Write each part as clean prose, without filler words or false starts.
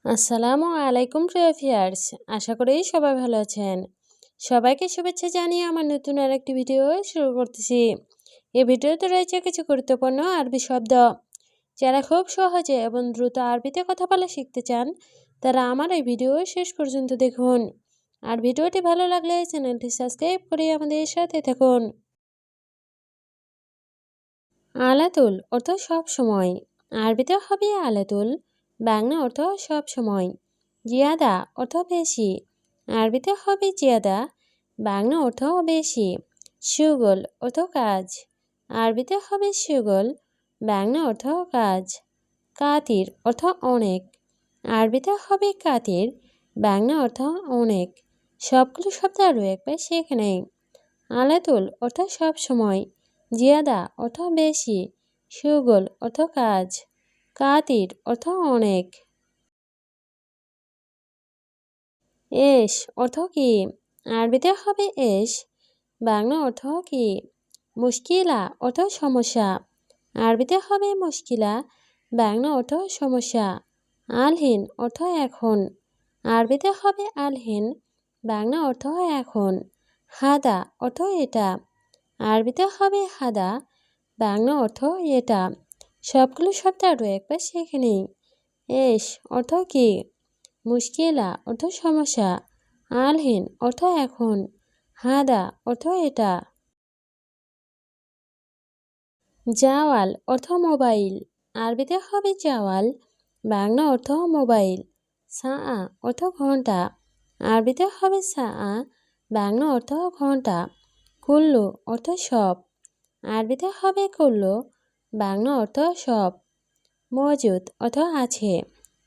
আসসালামু আলাইকুম প্রিয় ভিউয়ার্স, আশা করি সবাই ভালো আছেন। সবাইকে শুভেচ্ছা জানিয়ে আমার নতুন আরেকটি ভিডিও শুরু করতেছি। এই ভিডিওতে রয়েছে কিছু গুরুত্বপূর্ণ আরবি শব্দ। যারা খুব সহজে এবং দ্রুত আরবিতে কথা বলা শিখতে চান, তারা আমার এই ভিডিও শেষ পর্যন্ত দেখুন। আর ভিডিওটি ভালো লাগলে চ্যানেলটি সাবস্ক্রাইব করে আমাদের সাথে থাকুন। আলাতুল অর্থ সব সময়। আরবিতে হবে আলাতুল, বাংলা অর্থ সব সময়। জিয়াদা অর্থ বেশি। আরবিতে হবে জিয়াদা, বাংলা অর্থ বেশি। শুগল অর্থ কাজ। আরবিতে হবে শুগল, বাংলা অর্থ কাজ। কাতির অর্থ অনেক। আরবিতে হবে কাতির, বাংলা অর্থ অনেক। সবগুলো শব্দ আরও একবার শিখে নেই। আলাতুল অর্থ সব সময়, জিয়াদা অর্থ বেশি, শুগল অর্থ কাজ, কাতির অর্থ অনেক। এশ অর্থ কি? আরবিতে হবে এশ, বাংলা অর্থ কি? মুশকিলা অর্থ সমস্যা। আরবিতে হবে মুশকিলা, বাংলা অর্থ সমস্যা। আলহিন অর্থ এখন। আরবিতে হবে আলহিন, বাংলা অর্থ এখন। হাদা অর্থ এটা। আরবিতে হবে হাদা, বাংলা অর্থ এটা। সবগুলো শব্দ আরও একবার শিখে নিই। এশ অর্থ কি? মুশকিলা অর্থ সমস্যা। আলহিন অর্থ এখন। হাদা অর্থ এটা। জাওয়াল অর্থ মোবাইল। আরবিতে হবে জাওয়াল, বাংলা অর্থ মোবাইল। সাআ অর্থ ঘন্টা। আরবিতে হবে সাআ, বাংলা অর্থ ঘন্টা। কুল্লু অর্থ সব। আরবিতে হবে কুল্লু, বাংলা অর্থ সব। মজুদ অর্থ আছে।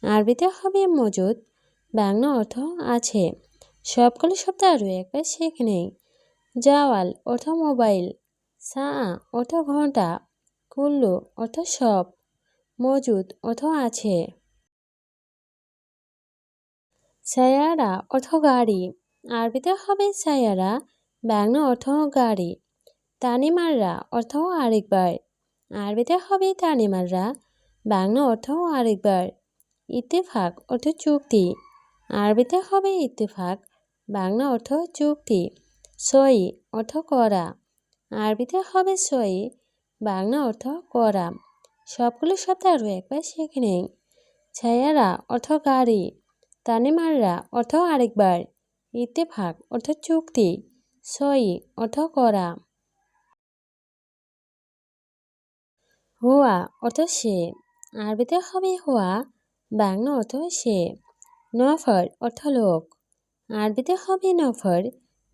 আরবিতে হবে মজুদ, বাংলা অর্থ আছে। সবগুলো শব্দ আরও একবার শিখে নেই। জাওয়াল অর্থ মোবাইল, সাআ অর্থ ঘন্টা, কুল্লু অর্থ সব, মজুদ অর্থ আছে। সায়ারা অর্থ গাড়ি। আরবিতে হবে সায়ারা, বাংলা অর্থ গাড়ি। তানিমাররা অর্থ আরেকবার। আরবিতে হবে তানিমাররা, বাংলা অর্থ আরেকবার। ইত্তেফাক অর্থ চুক্তি। আরবিতে হবে ইত্তেফাক, বাংলা অর্থ চুক্তি। সই অর্থ করা। আরবিতে হবে সই, বাংলা অর্থ করা। সবগুলো শব্দ আরও একবার শিখে নেই। ছায়ারা অর্থ গাড়ি, তানিমাররা অর্থ আরেকবার, ইত্তেফাক অর্থ চুক্তি, সই অর্থ করা। হুয়া অর্থ সে। আরবিতে হবে হুয়া, বাংলা অর্থ সে। নফর অর্থ লোক। আরবিতে হবে নফর,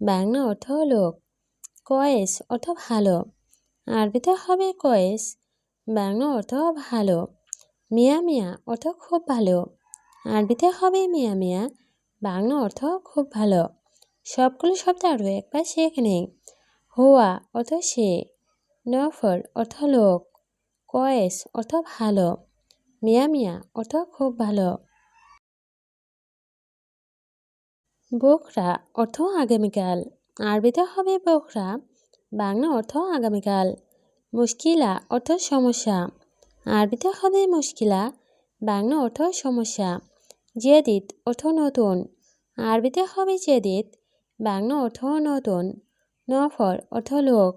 বাংলা অর্থ লোক। কয়েস অর্থ ভালো। আরবিতে হবে কয়েস, বাংলা অর্থ ভালো। মিয়া মিয়া অর্থ খুব ভালো। আরবিতে হবে মিয়া মিয়া, বাংলা অর্থ খুব ভালো। সবগুলো শব্দ আরও একবার শিখে নেই। হুয়া অর্থ সে, নফর অর্থ লোক, কয়েস অর্থ ভালো, মিয়া মিয়া অর্থ খুব ভালো। বোখরা অর্থ আগামীকাল। আরবিতে হবে বোখরা, বাংলা অর্থ আগামীকাল। মুশকিলা অর্থ সমস্যা। আরবিতে হবে মুশকিলা, বাংলা অর্থ সমস্যা। জেদিদ অর্থ নতুন। আরবিতে হবে জেদিদ, বাংলা অর্থ নতুন। নফর অর্থ লোক।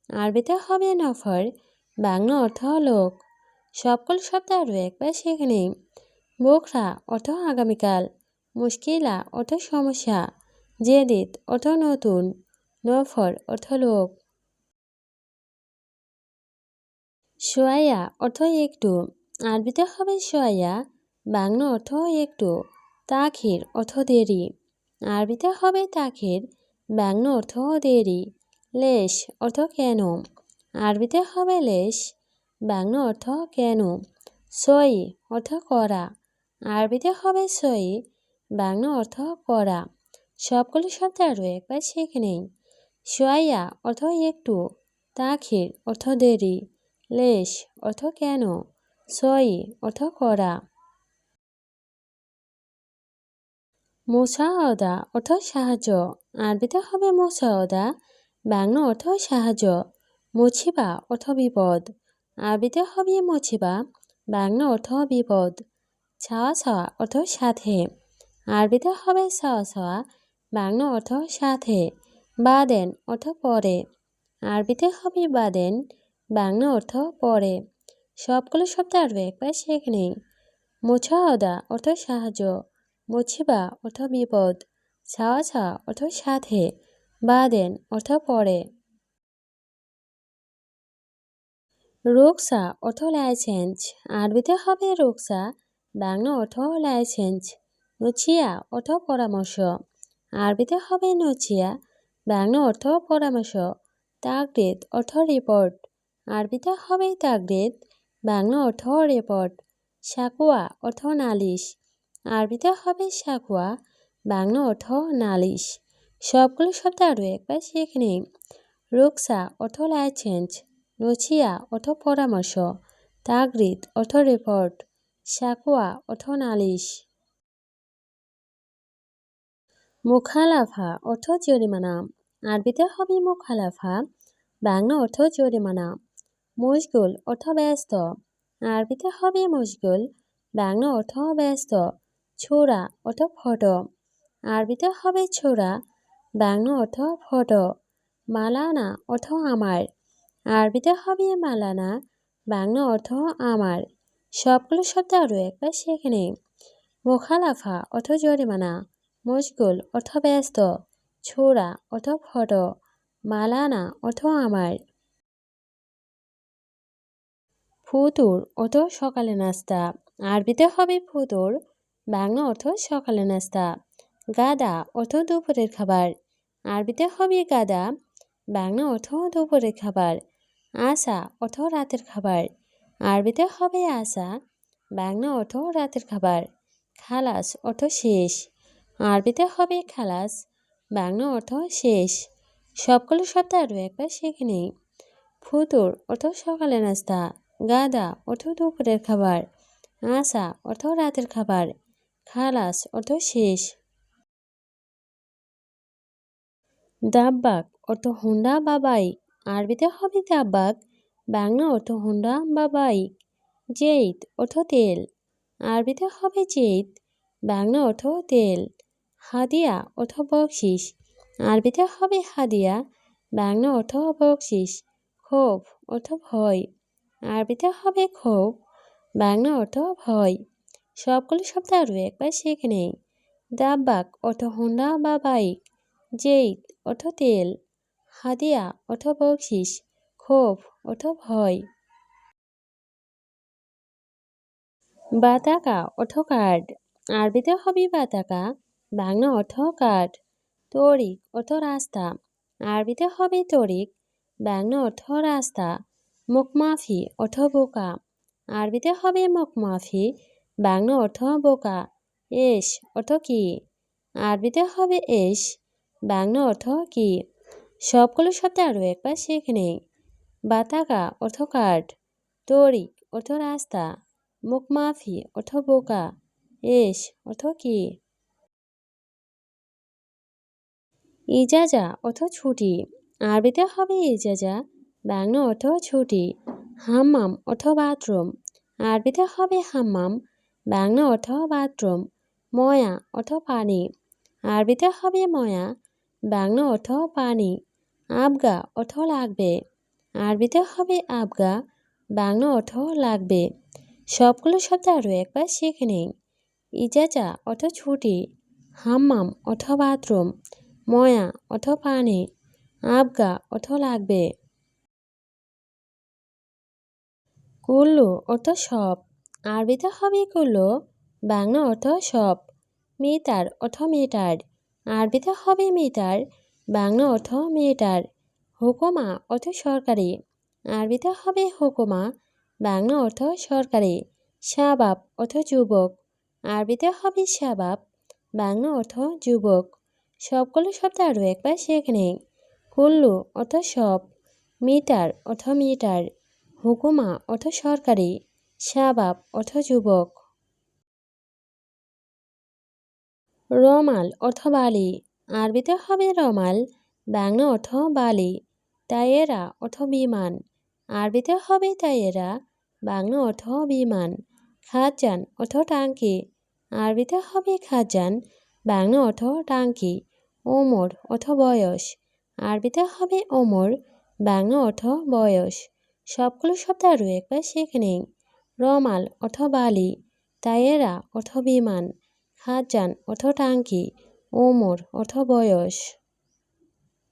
আরবিতে হবে নফর, বাংলা অর্থ লোক। সবগুলো শব্দ আরও একবার শিখে নিই। বোখরা অর্থ আগামীকাল, মুশকিলা অর্থ সমস্যা, জেদিদ অর্থ নতুন, নফর অর্থ লোক। সোয়াইয়া অর্থ একটু। আরবিতে হবে সোয়াইয়া, বাংলা অর্থ একটু। তাখির অর্থ দেরি। আরবিতে হবে তাখির, বাংলা অর্থ দেরি। লেশ অর্থ কেন। আরবিতে হবে লেশ, বাংলা অর্থ কেন। সই অর্থ করা। আরবিতে হবে সই, বাংলা অর্থ করা। সবগুলো শব্দ আরও একবার শিখে নেই। সোয়াইয়া অর্থ একটু, তাখির অর্থ দেরি, লেশ অর্থ কেন, সই অর্থ করা। মুসাওদা অর্থ সাহায্য। আরবিতে হবে মুসাওদা, বাংলা অর্থ সাহায্য। মুছিবা অর্থ বিপদ। আরবিতে হবে মুছিবা, বাংলা অর্থ বিপদ। ছাওয়া ছাওয়া অর্থ সাথে, আরবিতে হবে ছাওয়া ছাওয়া, বাংলা অর্থ সাথে। বাদেন অর্থ পরে, আরবিতে হবে বাদেন, বাংলা অর্থ পরে। সবগুলো শব্দ আরও একবার শিখে নিই। মুছাওয়াদা অর্থ সাহায্য, মুছিবা অর্থ বিপদ, ছাওয়া ছাওয়া অর্থ সাথে, বাদেন অর্থ পরে। রুকসা অর্থ লাইসেন্স, আরবিতে হবে রুকসা, বাংলা অর্থ লাইসেন্স। নুচিয়া অর্থ পরামর্শ, আরবিতে হবে নুচিয়া, বাংলা অর্থ পরামর্শ। তাগরিদ অর্থ রিপোর্ট, আরবিতে হবে তাগরিদ, বাংলা অর্থ রিপোর্ট। সাকুয়া অর্থ নালিশ, আরবিতে হবে সাকুয়া, বাংলা অর্থ নালিশ। সবগুলো শব্দ আরও একবার শিখে নিই। রুকসা অর্থ লাইসেন্স, নুচিয়া অর্থ পরামর্শ, তাগরিদ অর্থ রিপোর্ট, সাকুয়া অর্থ নালিশ। মুখালাফা অর্থ জরিমানা, আরবিতে হবে মুখালাফা, বাংলা অর্থ জরিমানা। মশগুল অর্থ ব্যস্ত, আরবিতে হবে মশগুল, বাংলা অর্থ ব্যস্ত। ছোড়া অর্থ ফটো, আরবিতে হবে ছোড়া, বাংলা অর্থ ফটো। মালানা অর্থ আমার, আরবিতে হবে মালানা, বাংলা অর্থ আমার। সবগুলো শব্দ আরও একবার শিখে নিই। মুখালাফা অর্থ জরিমানা, মশগুল অর্থ ব্যস্ত, ছোড়া অর্থ ফটো, মালানা অর্থ আমার। ফুতুর অর্থ সকালে নাস্তা, আরবিতে হবে ফুতুর, বাংলা অর্থ সকালে নাস্তা। গাদা অর্থ দুপুরের খাবার, আরবিতে হবে গাদা, বাংলা অর্থ দুপুরের খাবার। আসা অর্থ রাতের খাবার, আরবিতে হবে আসা, বাংলা অর্থ রাতের খাবার। খালাস অর্থ শেষ, আরবিতে হবে খালাস, বাংলা অর্থ শেষ। সবগুলো শব্দ আরও একবার শিখে নিই। ফুতুর অর্থ সকালে নাস্তা, গাদা অর্থ দুপুরের খাবার, আসা অর্থ রাতের খাবার, খালাস অর্থ শেষ। দাব্বাক অর্থ হুন্ডা বা বাইক, আরবিতে হবে দাব্বাক, বাংলা অর্থ হুন্ডা বা বাইক। জেইদ অর্থ তেল, আরবিতে হবে জেইদ, বাংলা অর্থ তেল। হাদিয়া অর্থ বকশিস, আরবিতে হবে হাদিয়া, বাংলা অর্থ বকশিস। ক্ষোভ অর্থ ভয়, আরবিতে হবে ক্ষোভ, বাংলা অর্থ ভয়। সবগুলো শব্দ আরও একবার শিখে নেই। দাব্বাক অর্থ হুন্ডা বা বাইক, জেইদ অর্থ তেল, হাদিয়া অর্থ বকশিস, ক্ষোভ অর্থ ভয়। বাতাকা অর্থ কার্ড, আরবিতে হবে বাতাকা, বাংলা অর্থ কার্ড। তরিক অর্থ রাস্তা, আরবিতে হবে তরিক, বাংলা অর্থ রাস্তা। মুখমাফি অর্থ বোকা, আরবিতে হবে মুখমাফি, বাংলা অর্থ বোকা। এস অর্থ কি, আরবিতে হবে এস, বাংলা অর্থ কি। সবগুলো শব্দ আরও একবার শিখে নেই। বাতাকা অর্থ কার্ড, তরিক অর্থ রাস্তা, মুখমাফি অর্থ বোকা, এস অর্থ কি। ইজাজা অর্থ ছুটি, আরবিতে হবে ইজাজা, বাংলা অর্থ ছুটি। হাম্মাম অর্থ বাথরুম, আরবিতে হবে হাম্মাম, বাংলা অর্থ বাথরুম। ময়া অর্থ পানি, আরবিতে হবে ময়া, বাংলা অর্থ পানি। আবগা অর্থ লাগবে, আরবিতে হবে আবগা, বাংলা অর্থ লাগবে। সবগুলো শব্দ আরও একবার শিখে নিই। ইজাজা অর্থ ছুটি, হাম্মাম অর্থ বাথরুম, ময়া অর্থ পানি, আবগা অর্থ লাগবে। কুল্লু অর্থ সব, আরবিতে হবে কুল্লু, বাংলা অর্থ সব। মিটার অর্থ মিটার, আরবিতে হবে মিটার, বাংলা অর্থ মিটার। হুকুমা অর্থ সরকারি, আরবিতে হবে হুকুমা, বাংলা অর্থ সরকারি। শাবাব অর্থ যুবক, আরবিতে হবে শাবাব, বাংলা অর্থ যুবক। সবগুলো শব্দ আরও একবার শিখে নেই। কুল্লু অর্থ সব, মিটার অর্থ মিটার, হুকুমা অর্থ সরকারি, শাবাব অর্থ যুবক। রমাল অর্থ বালি, আরবিতে হবে রমাল, বাংলা অর্থ বালি। তায়েরা অর্থ বিমান, আরবিতে হবে তায়েরা, বাংলা অর্থ বিমান। খাজান অর্থ টাঙ্কি, আরবিতে হবে খাজান, বাংলা অর্থ টাঙ্কি। ওমর অর্থ বয়স, আরবিতে হবে ওমর, বাংলা অর্থ বয়স। সবগুলো শব্দ আরও একবার শিখে নিন। রমাল অর্থ বালি, তায়েরা অর্থ বিমান, খাজান অর্থ টাঙ্কি, ওমর অর্থ বয়স।